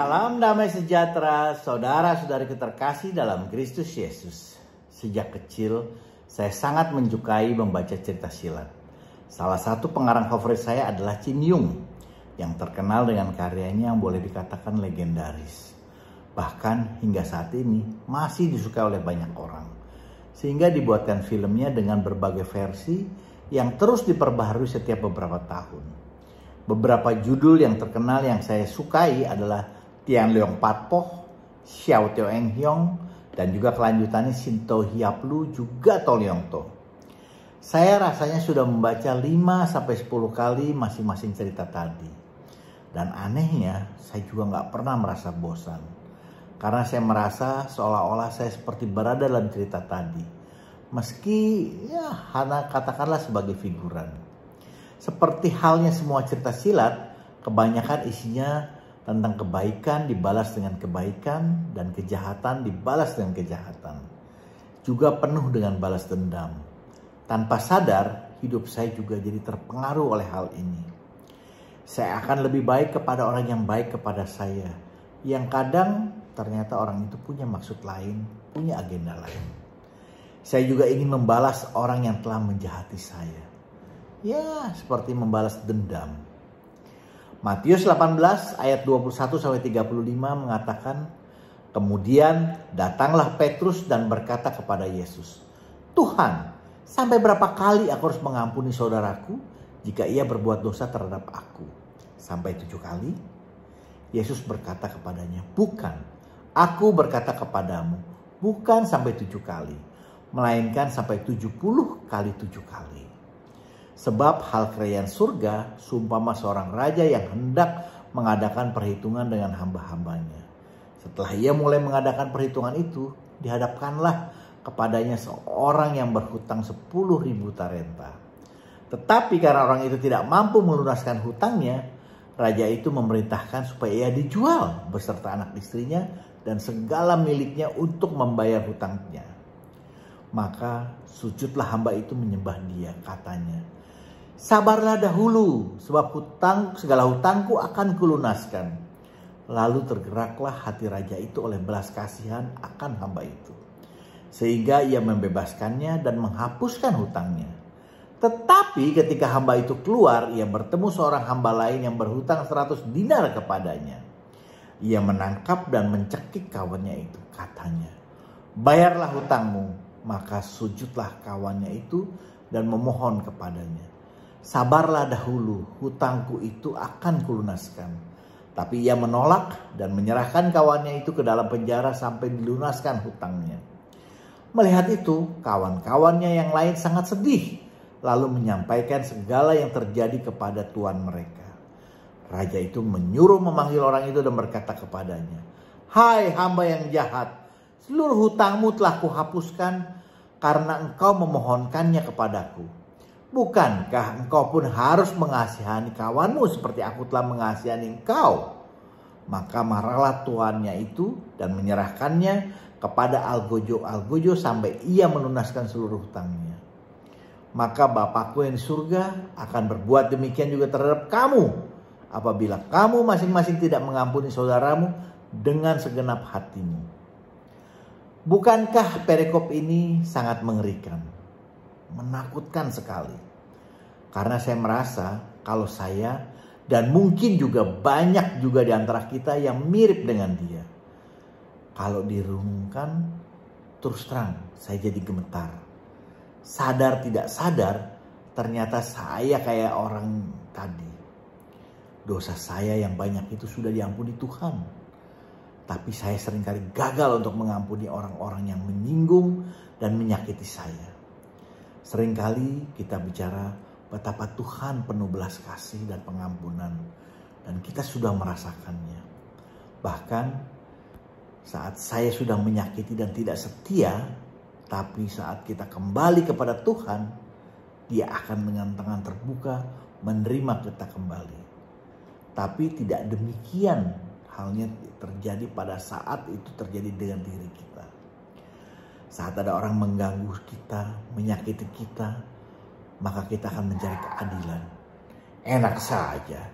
Salam damai sejahtera, saudara-saudari terkasih dalam Kristus Yesus. Sejak kecil, saya sangat menyukai membaca cerita silat. Salah satu pengarang favorit saya adalah Chin Yung, yang terkenal dengan karyanya yang boleh dikatakan legendaris. Bahkan hingga saat ini masih disukai oleh banyak orang. Sehingga dibuatkan filmnya dengan berbagai versi yang terus diperbaharui setiap beberapa tahun. Beberapa judul yang terkenal yang saya sukai adalah Tian Leong Pat Poh, Xiao Teo Eng Hiong, dan juga kelanjutannya Sin To Hiap Lu juga To Leong To. Saya rasanya sudah membaca 5-10 kali masing-masing cerita tadi. Dan anehnya saya juga nggak pernah merasa bosan. Karena saya merasa seolah-olah saya seperti berada dalam cerita tadi. Meski ya hanya katakanlah sebagai figuran. Seperti halnya semua cerita silat, kebanyakan isinya tentang kebaikan dibalas dengan kebaikan dan kejahatan dibalas dengan kejahatan. Juga penuh dengan balas dendam. Tanpa sadar, hidup saya juga jadi terpengaruh oleh hal ini. Saya akan lebih baik kepada orang yang baik kepada saya. Yang kadang ternyata orang itu punya maksud lain, punya agenda lain. Saya juga ingin membalas orang yang telah menjahati saya. Ya, seperti membalas dendam. Matius 18 ayat 21-35 mengatakan, kemudian datanglah Petrus dan berkata kepada Yesus, Tuhan, sampai berapa kali aku harus mengampuni saudaraku jika ia berbuat dosa terhadap aku? Sampai 7 kali? Yesus berkata kepadanya, bukan, aku berkata kepadamu, bukan sampai 7 kali, melainkan sampai 70 kali 7 kali. Sebab hal kerajaan surga seumpama seorang raja yang hendak mengadakan perhitungan dengan hamba-hambanya. Setelah ia mulai mengadakan perhitungan itu, dihadapkanlah kepadanya seorang yang berhutang 10.000 talenta. Tetapi karena orang itu tidak mampu melunaskan hutangnya, raja itu memerintahkan supaya ia dijual beserta anak istrinya dan segala miliknya untuk membayar hutangnya. Maka sujudlah hamba itu menyembah dia, katanya, sabarlah dahulu, sebab segala hutangku akan kulunaskan. Lalu tergeraklah hati raja itu oleh belas kasihan akan hamba itu. Sehingga ia membebaskannya dan menghapuskan hutangnya. Tetapi ketika hamba itu keluar, ia bertemu seorang hamba lain yang berhutang 100 dinar kepadanya. Ia menangkap dan mencekik kawannya itu, katanya, bayarlah hutangmu. Maka sujudlah kawannya itu dan memohon kepadanya, sabarlah dahulu, hutangku itu akan kulunaskan. Tapi ia menolak dan menyerahkan kawannya itu ke dalam penjara sampai dilunaskan hutangnya. Melihat itu, kawan-kawannya yang lain sangat sedih, lalu menyampaikan segala yang terjadi kepada tuan mereka. Raja itu menyuruh memanggil orang itu dan berkata kepadanya, hai hamba yang jahat, seluruh hutangmu telah kuhapuskan karena engkau memohonkannya kepadaku. Bukankah engkau pun harus mengasihani kawanmu seperti aku telah mengasihani engkau? Maka marahlah tuannya itu dan menyerahkannya kepada algojo sampai ia melunaskan seluruh hutangnya. Maka Bapakku yang di surga akan berbuat demikian juga terhadap kamu, apabila kamu masing-masing tidak mengampuni saudaramu dengan segenap hatimu. Bukankah perikop ini sangat mengerikan? Menakutkan sekali. Karena saya merasa kalau saya dan mungkin juga banyak juga di antara kita yang mirip dengan dia. Kalau direnungkan, terus terang saya jadi gemetar. Sadar tidak sadar, ternyata saya kayak orang tadi. Dosa saya yang banyak itu sudah diampuni Tuhan. Tapi saya seringkali gagal untuk mengampuni orang-orang yang menyinggung dan menyakiti saya. Seringkali kita bicara betapa Tuhan penuh belas kasih dan pengampunan. Dan kita sudah merasakannya. Bahkan saat saya sudah menyakiti dan tidak setia, tapi saat kita kembali kepada Tuhan, Dia akan dengan tangan terbuka menerima kita kembali. Tapi tidak demikian halnya terjadi pada saat itu terjadi dengan diri kita. Saat ada orang mengganggu kita, menyakiti kita, maka kita akan mencari keadilan. Enak saja.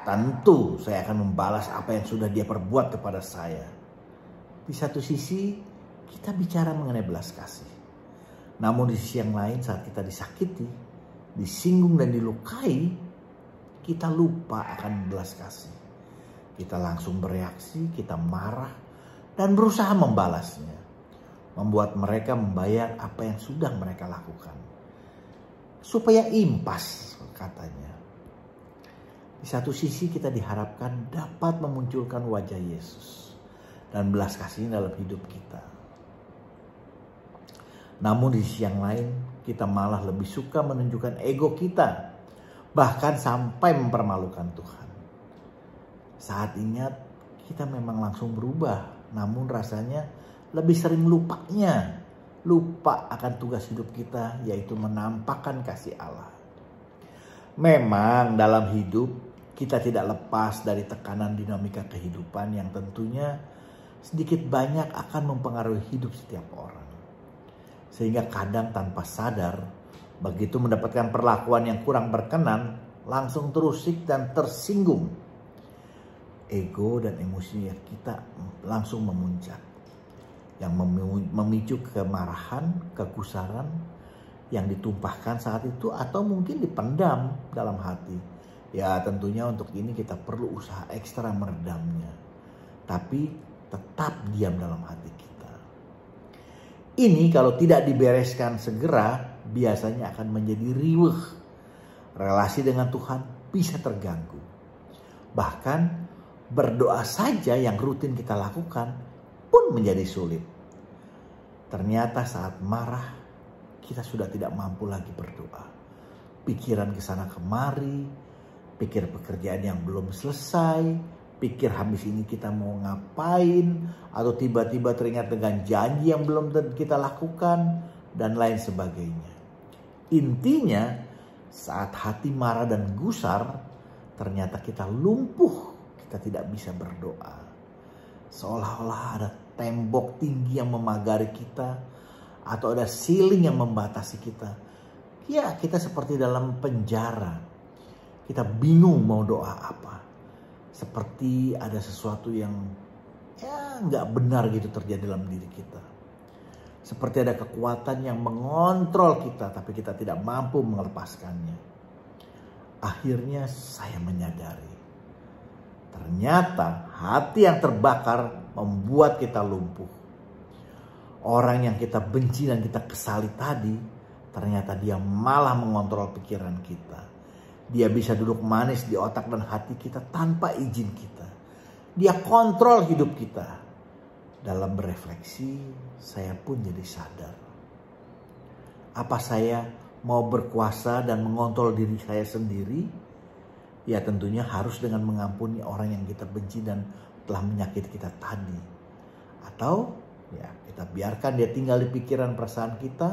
tentu saya akan membalas apa yang sudah dia perbuat kepada saya. Di satu sisi kita bicara mengenai belas kasih. Namun di sisi yang lain saat kita disakiti, disinggung dan dilukai, kita lupa akan belas kasih. Kita langsung bereaksi, kita marah dan berusaha membalasnya. Membuat mereka membayar apa yang sudah mereka lakukan. Supaya impas katanya. Di satu sisi kita diharapkan dapat memunculkan wajah Yesus dan belas kasih dalam hidup kita. Namun di sisi yang lain kita malah lebih suka menunjukkan ego kita, bahkan sampai mempermalukan Tuhan. Saat ingat kita memang langsung berubah, namun rasanya lebih sering lupa akan tugas hidup kita, yaitu menampakkan kasih Allah. Memang dalam hidup kita tidak lepas dari tekanan dinamika kehidupan yang tentunya sedikit banyak akan mempengaruhi hidup setiap orang. Sehingga kadang tanpa sadar, begitu mendapatkan perlakuan yang kurang berkenan, langsung terusik dan tersinggung. Ego dan emosi kita langsung memuncak. Yang memicu kemarahan, kegusaran yang ditumpahkan saat itu atau mungkin dipendam dalam hati. Ya tentunya untuk ini kita perlu usaha ekstra meredamnya. Tapi tetap diam dalam hati kita. Ini kalau tidak dibereskan segera biasanya akan menjadi riweuh. Relasi dengan Tuhan bisa terganggu. Bahkan berdoa saja yang rutin kita lakukan pun menjadi sulit. Ternyata saat marah kita sudah tidak mampu lagi berdoa. Pikiran kesana kemari, pikir pekerjaan yang belum selesai, pikir habis ini kita mau ngapain, atau tiba-tiba teringat dengan janji yang belum kita lakukan, dan lain sebagainya. Intinya, saat hati marah dan gusar, ternyata kita lumpuh, kita tidak bisa berdoa. Seolah-olah ada tembok tinggi yang memagari kita, atau ada ceiling yang membatasi kita. Ya, kita seperti dalam penjara. Kita bingung mau doa apa. Seperti ada sesuatu yang nggak benar gitu terjadi dalam diri kita. Seperti ada kekuatan yang mengontrol kita, tapi kita tidak mampu melepaskannya. Akhirnya saya menyadari. Ternyata hati yang terbakar membuat kita lumpuh. Orang yang kita benci dan kita kesali tadi, ternyata dia malah mengontrol pikiran kita. Dia bisa duduk manis di otak dan hati kita tanpa izin kita. Dia kontrol hidup kita. Dalam berefleksi, saya pun jadi sadar. Apa saya mau berkuasa dan mengontrol diri saya sendiri? Ya tentunya harus dengan mengampuni orang yang kita benci dan telah menyakiti kita tadi. Atau ya kita biarkan dia tinggal di pikiran perasaan kita,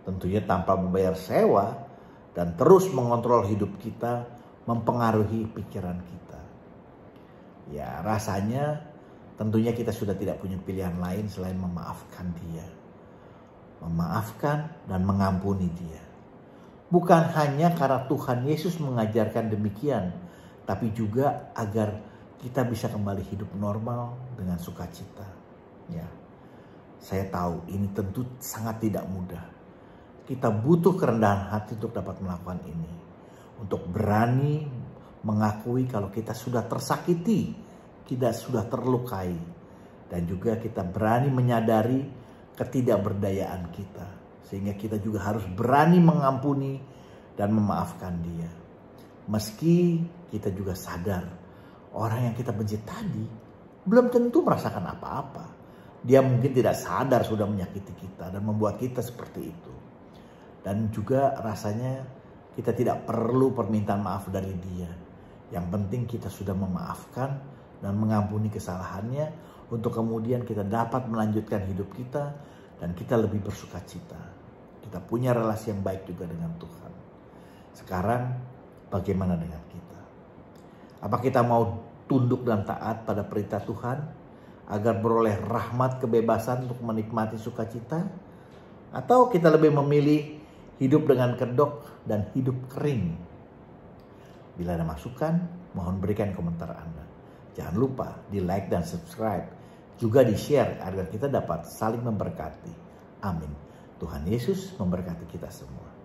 tentunya tanpa membayar sewa. Dan terus mengontrol hidup kita, mempengaruhi pikiran kita. Ya rasanya tentunya kita sudah tidak punya pilihan lain selain memaafkan dia. Memaafkan dan mengampuni dia. Bukan hanya karena Tuhan Yesus mengajarkan demikian, tapi juga agar kita bisa kembali hidup normal dengan sukacita. Ya, saya tahu ini tentu sangat tidak mudah. Kita butuh kerendahan hati untuk dapat melakukan ini. Untuk berani mengakui kalau kita sudah tersakiti, kita sudah terlukai. Dan juga kita berani menyadari ketidakberdayaan kita. Sehingga kita juga harus berani mengampuni dan memaafkan dia. Meski kita juga sadar, orang yang kita benci tadi belum tentu merasakan apa-apa. Dia mungkin tidak sadar sudah menyakiti kita dan membuat kita seperti itu. Dan juga rasanya kita tidak perlu permintaan maaf dari dia. Yang penting kita sudah memaafkan dan mengampuni kesalahannya. Untuk kemudian kita dapat melanjutkan hidup kita. Dan kita lebih bersukacita. Kita punya relasi yang baik juga dengan Tuhan. Sekarang bagaimana dengan kita? Apa kita mau tunduk dan taat pada perintah Tuhan? Agar beroleh rahmat kebebasan untuk menikmati sukacita? Atau kita lebih memilih hidup dengan kedok dan hidup kering? Bila ada masukan, Mohon berikan komentar Anda. Jangan lupa di like dan subscribe. Juga di share agar kita dapat saling memberkati. Amin. Tuhan Yesus memberkati kita semua.